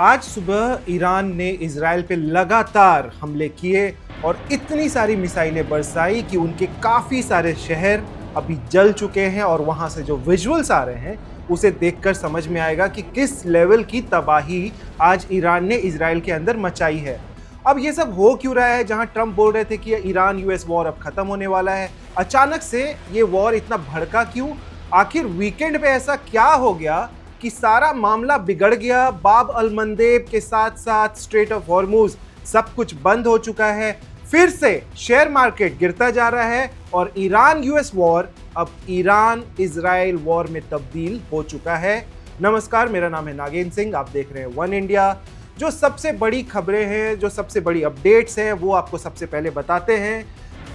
आज सुबह ईरान ने इजराइल पे लगातार हमले किए और इतनी सारी मिसाइलें बरसाई कि उनके काफ़ी सारे शहर अभी जल चुके हैं और वहाँ से जो विजुअल्स आ रहे हैं उसे देखकर समझ में आएगा कि किस लेवल की तबाही आज ईरान ने इजराइल के अंदर मचाई है। अब ये सब हो क्यों रहा है? जहाँ ट्रंप बोल रहे थे कि ईरान यूएस वॉर अब खत्म होने वाला है, अचानक से ये वॉर इतना भड़का क्यों? आखिर वीकेंड पे ऐसा क्या हो गया कि सारा मामला बिगड़ गया? बाब अल मंदेब के साथ साथ स्ट्रेट ऑफ हॉर्मुज सब कुछ बंद हो चुका है, फिर से शेयर मार्केट गिरता जा रहा है और ईरान यूएस वॉर अब ईरान इजराइल वॉर में तब्दील हो चुका है। नमस्कार, मेरा नाम है नागेंद्र सिंह, आप देख रहे हैं वन इंडिया। जो सबसे बड़ी खबरें हैं, जो सबसे बड़ी अपडेट्स हैं, वो आपको सबसे पहले बताते हैं।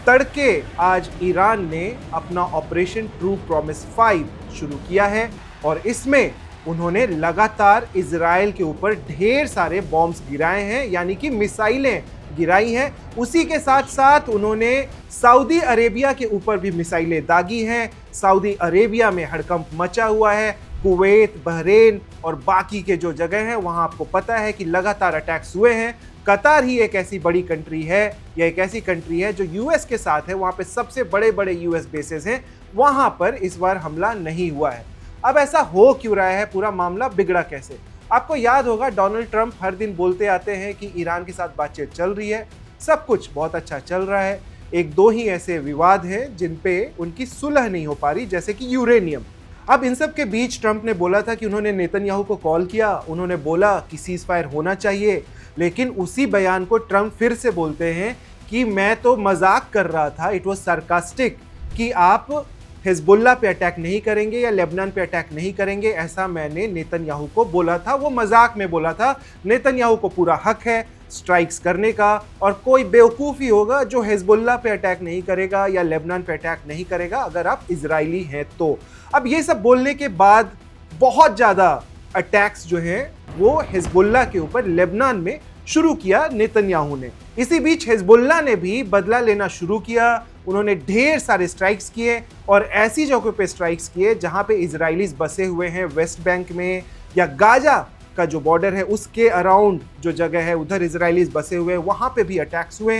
तड़के आज ईरान ने अपना ऑपरेशन ट्रू प्रॉमिस 5 शुरू किया है और इसमें उन्होंने लगातार इजराइल के ऊपर ढेर सारे बॉम्ब्स गिराए हैं, यानी कि मिसाइलें गिराई हैं। उसी के साथ साथ उन्होंने सऊदी अरेबिया के ऊपर भी मिसाइलें दागी हैं। सऊदी अरेबिया में हड़कंप मचा हुआ है। कुवैत, बहरीन और बाकी के जो जगह हैं वहाँ आपको पता है कि लगातार अटैक्स हुए हैं। कतार ही एक ऐसी बड़ी कंट्री है, या एक ऐसी कंट्री है जो यूएस के साथ है, वहाँ पे सबसे बड़े बड़े यूएस बेसेस हैं, वहाँ पर इस बार हमला नहीं हुआ है। अब ऐसा हो क्यों रहा है? पूरा मामला बिगड़ा कैसे? आपको याद होगा डोनाल्ड ट्रंप हर दिन बोलते आते हैं कि ईरान के साथ बातचीत चल रही है, सब कुछ बहुत अच्छा चल रहा है। एक दो ही ऐसे विवाद हैं जिन पे उनकी सुलह नहीं हो पा रही, जैसे कि यूरेनियम। अब इन सब के बीच ट्रंप ने बोला था कि उन्होंने नेतन्याहू को कॉल किया, उन्होंने बोला कि सीज फायर होना चाहिए, लेकिन उसी बयान को ट्रंप फिर से बोलते हैं कि मैं तो मजाक कर रहा था, इट वॉज सार्कास्टिक, कि आप हिजबुल्लाह पे अटैक नहीं करेंगे या लेबनान पे अटैक नहीं करेंगे, ऐसा मैंने नेतन्याहू को बोला था। वो मजाक में बोला था। नेतन्याहू को पूरा हक है स्ट्राइक्स करने का, और कोई बेवकूफ़ी होगा जो हिजबुल्लाह पे अटैक नहीं करेगा या लेबनान पे अटैक नहीं करेगा अगर आप इजरायली हैं तो। अब ये सब बोलने के बाद बहुत ज़्यादा अटैक्स जो हैं वो हिजबुल्लाह के ऊपर लेबनान में शुरू किया नेतन्याहू ने। इसी बीच हिजबुल्लाह ने भी बदला लेना शुरू किया। उन्होंने ढेर सारे स्ट्राइक्स किए और ऐसी जगहों पे स्ट्राइक्स किए जहां पे इजरायलीज बसे हुए हैं, वेस्ट बैंक में या गाजा का जो बॉर्डर है उसके अराउंड जो जगह है उधर इजरायलीज बसे हुए हैं, वहां पे भी अटैक्स हुए।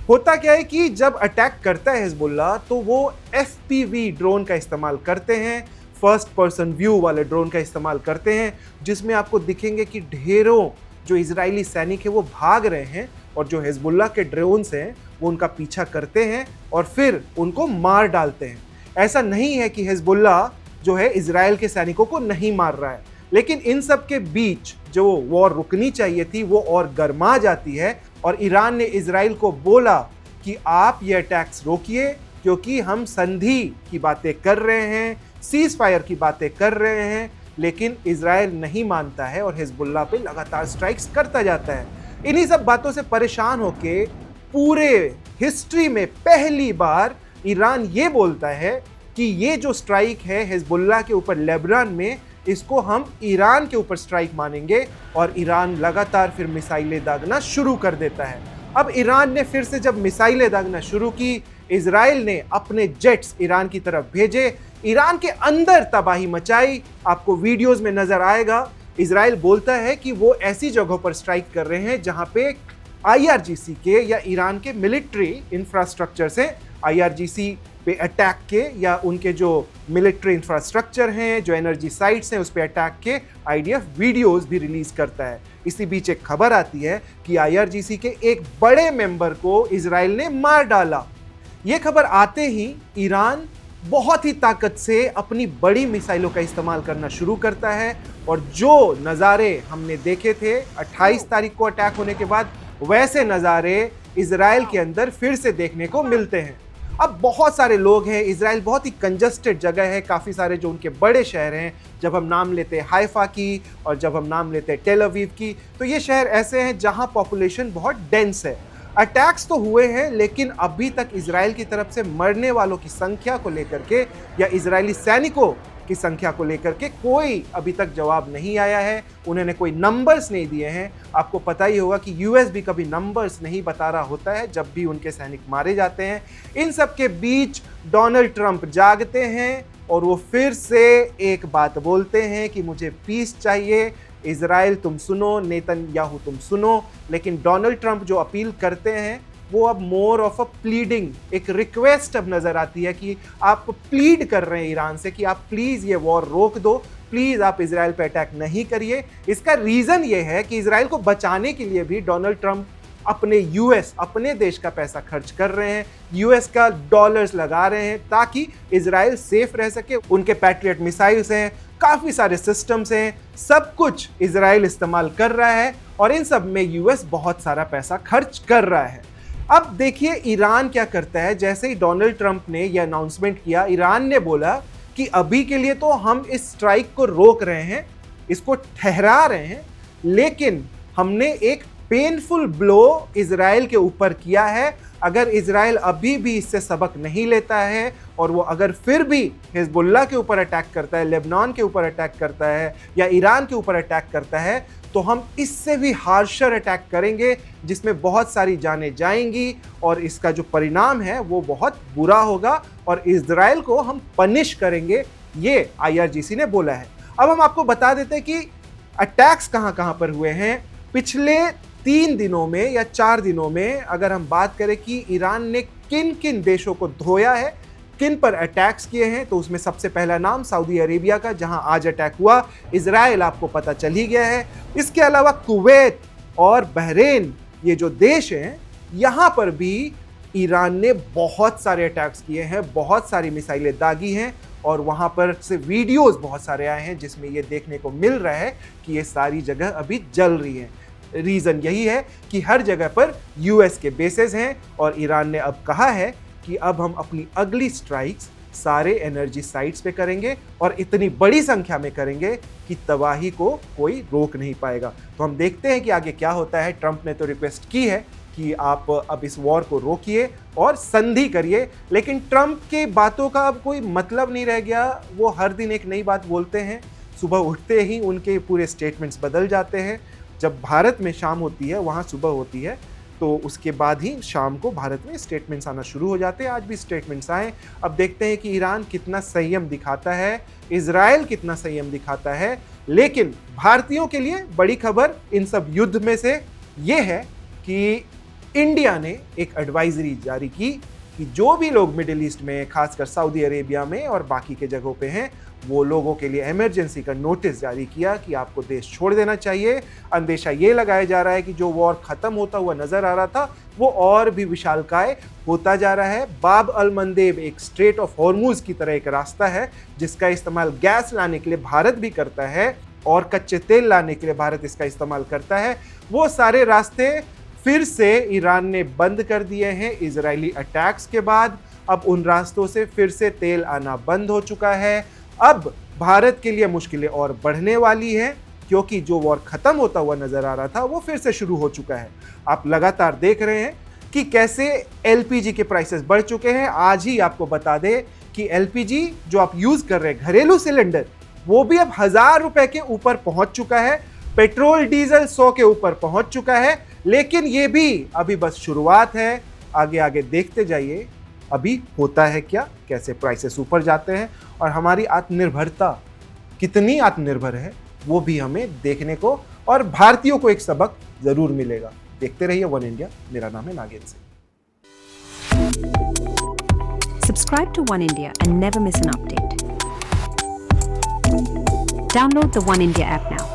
होता क्या है कि जब अटैक करता है हिजबुल्लाह तो वो FPV ड्रोन का इस्तेमाल करते हैं, फर्स्ट पर्सन व्यू वाले ड्रोन का इस्तेमाल करते हैं, जिसमें आपको दिखेंगे कि ढेरों जो इजरायली सैनिक है वो भाग रहे हैं और जो हिजबुल्लाह के ड्रोन्स हैं वो उनका पीछा करते हैं और फिर उनको मार डालते हैं। ऐसा नहीं है कि हिजबुल्लाह जो है इजराइल के सैनिकों को नहीं मार रहा है, लेकिन इन सब के बीच जो वॉर रुकनी चाहिए थी वो और गर्मा जाती है और ईरान ने इजराइल को बोला कि आप ये अटैक्स रोकिए, क्योंकि हम संधि की बातें कर रहे हैं, सीज फायर की बातें कर रहे हैं, लेकिन इजराइल नहीं मानता है और हिजबुल्लाह पे लगातार स्ट्राइक्स करता जाता है। इन्हीं सब बातों से परेशान होके पूरे हिस्ट्री में पहली बार ईरान ये बोलता है कि ये जो स्ट्राइक है हिजबुल्लाह के ऊपर लेबनान में, इसको हम ईरान के ऊपर स्ट्राइक मानेंगे, और ईरान लगातार फिर मिसाइलें दागना शुरू कर देता है। अब ईरान ने फिर से जब मिसाइलें दागना शुरू की, इजराइल ने अपने जेट्स ईरान की तरफ भेजे, ईरान के अंदर तबाही मचाई। आपको वीडियोस में नजर आएगा, इजराइल बोलता है कि वो ऐसी जगहों पर स्ट्राइक कर रहे हैं जहां पे IRGC के या ईरान के मिलिट्री इंफ्रास्ट्रक्चर से IRGC पे अटैक के या उनके जो मिलिट्री इंफ्रास्ट्रक्चर हैं, जो एनर्जी साइट्स हैं, उस पे अटैक के IDF वीडियोस भी रिलीज करता है। इसी बीच एक खबर आती है कि IRGC के एक बड़े मेंबर को इजराइल ने मार डाला। ये खबर आते ही ईरान बहुत ही ताकत से अपनी बड़ी मिसाइलों का इस्तेमाल करना शुरू करता है, और जो नज़ारे हमने देखे थे 28 तारीख को अटैक होने के बाद, वैसे नज़ारे इजराइल के अंदर फिर से देखने को मिलते हैं। अब बहुत सारे लोग हैं, इजराइल बहुत ही कंजस्टेड जगह है, काफ़ी सारे जो उनके बड़े शहर हैं, जब हम नाम लेते हैं हाइफा की और जब हम नाम लेते हैं टेल अवीव की, तो ये शहर ऐसे हैं जहां पॉपुलेशन बहुत डेंस है। अटैक्स तो हुए हैं, लेकिन अभी तक इजराइल की तरफ से मरने वालों की संख्या को लेकर के या इजरायली सैनिकों की संख्या को लेकर के कोई अभी तक जवाब नहीं आया है। उन्होंने कोई नंबर्स नहीं दिए हैं। आपको पता ही होगा कि यूएस भी कभी नंबर्स नहीं बता रहा होता है जब भी उनके सैनिक मारे जाते हैं। इन सब के बीच डोनाल्ड ट्रंप जागते हैं और वो फिर से एक बात बोलते हैं कि मुझे पीस चाहिए, इजराइल तुम सुनो, नेतन्याहू तुम सुनो, लेकिन डोनाल्ड ट्रंप जो अपील करते हैं वो अब मोर ऑफ अ प्लीडिंग, एक रिक्वेस्ट अब नजर आती है कि आप प्लीड कर रहे हैं ईरान से कि आप प्लीज ये वॉर रोक दो, प्लीज आप इजराइल पे अटैक नहीं करिए। इसका रीजन ये है कि इजराइल को बचाने के लिए भी डोनाल्ड ट्रंप अपने यूएस, अपने देश का पैसा खर्च कर रहे हैं, यूएस का डॉलर्स लगा रहे हैं ताकि इजराइल सेफ रह सके। उनके पैट्रियट मिसाइल्स हैं, काफी सारे सिस्टम्स हैं, सब कुछ इजराइल इस्तेमाल कर रहा है और इन सब में यूएस बहुत सारा पैसा खर्च कर रहा है। अब देखिए ईरान क्या करता है। जैसे ही डोनाल्ड ट्रंप ने यह अनाउंसमेंट किया, ईरान ने बोला कि अभी के लिए तो हम इस स्ट्राइक को रोक रहे हैं, इसको ठहरा रहे हैं, लेकिन हमने एक पेनफुल ब्लो इजराइल के ऊपर किया है। अगर इजराइल अभी भी इससे सबक नहीं लेता है और वो अगर फिर भी हिजबुल्लाह के ऊपर अटैक करता है, लेबनान के ऊपर अटैक करता है या ईरान के ऊपर अटैक करता है, तो हम इससे भी हार्शर अटैक करेंगे जिसमें बहुत सारी जानें जाएंगी और इसका जो परिणाम है वो बहुत बुरा होगा और इजराइल को हम पनिश करेंगे, ये IRGC ने बोला है। अब हम आपको बता देते हैं कि अटैक्स कहां कहां पर हुए हैं। पिछले 3 दिनों में या 4 दिनों में अगर हम बात करें कि ईरान ने किन किन देशों को धोया है, किन पर अटैक्स किए हैं, तो उसमें सबसे पहला नाम सऊदी अरेबिया का, जहां आज अटैक हुआ। इजराइल आपको पता चल ही गया है। इसके अलावा कुवैत और बहरीन, ये जो देश हैं, यहां पर भी ईरान ने बहुत सारे अटैक्स किए हैं, बहुत सारी मिसाइलें दागी हैं और वहां पर से वीडियोस बहुत सारे आए हैं जिसमें ये देखने को मिल रहा है कि ये सारी जगह अभी जल रही हैं। रीजन यही है कि हर जगह पर यूएस के बेसेस हैं और ईरान ने अब कहा है कि अब हम अपनी अगली स्ट्राइक्स सारे एनर्जी साइट्स पे करेंगे और इतनी बड़ी संख्या में करेंगे कि तबाही को कोई रोक नहीं पाएगा। तो हम देखते हैं कि आगे क्या होता है। ट्रंप ने तो रिक्वेस्ट की है कि आप अब इस वॉर को रोकिए और संधि करिए, लेकिन ट्रंप के बातों का अब कोई मतलब नहीं रह गया। वो हर दिन एक नई बात बोलते हैं, सुबह उठते ही उनके पूरे स्टेटमेंट्स बदल जाते हैं। जब भारत में शाम होती है, वहाँ सुबह होती है, तो उसके बाद ही शाम को भारत में स्टेटमेंट्स आना शुरू हो जाते हैं। आज भी स्टेटमेंट्स आए। अब देखते हैं कि ईरान कितना संयम दिखाता है, इजराइल कितना संयम दिखाता है। लेकिन भारतीयों के लिए बड़ी खबर इन सब युद्ध में से ये है कि इंडिया ने एक एडवाइजरी जारी की कि जो भी लोग मिडिल ईस्ट में, खासकर सऊदी अरेबिया में और बाकी के जगहों पे हैं, वो लोगों के लिए इमरजेंसी का नोटिस जारी किया कि आपको देश छोड़ देना चाहिए। अंदेशा ये लगाया जा रहा है कि जो वॉर खत्म होता हुआ नजर आ रहा था वो और भी विशालकाय होता जा रहा है। बाब अल मंदेब एक स्ट्रेट ऑफ हॉर्मुज की तरह एक रास्ता है जिसका इस्तेमाल गैस लाने के लिए भारत भी करता है और कच्चे तेल लाने के लिए भारत इसका इस्तेमाल करता है। वो सारे रास्ते फिर से ईरान ने बंद कर दिए हैं इजरायली अटैक्स के बाद। अब उन रास्तों से फिर से तेल आना बंद हो चुका है। अब भारत के लिए मुश्किलें और बढ़ने वाली हैं क्योंकि जो वॉर खत्म होता हुआ नजर आ रहा था वो फिर से शुरू हो चुका है। आप लगातार देख रहे हैं कि कैसे LPG के प्राइसेस बढ़ चुके हैं। आज ही आपको बता दें कि LPG जो आप यूज कर रहे हैं, घरेलू सिलेंडर, वो भी अब 1000 रुपए के ऊपर पहुंच चुका है। पेट्रोल डीजल 100 के ऊपर पहुंच चुका है। लेकिन ये भी अभी बस शुरुआत है। आगे आगे देखते जाइए अभी होता है क्या, कैसे प्राइसेस ऊपर जाते हैं और हमारी आत्मनिर्भरता कितनी आत्मनिर्भर है वो भी हमें देखने को और भारतीयों को एक सबक जरूर मिलेगा। देखते रहिए वन इंडिया। मेरा नाम है Nagendra Singh. Subscribe to One India and never miss an update. Download the One India app now.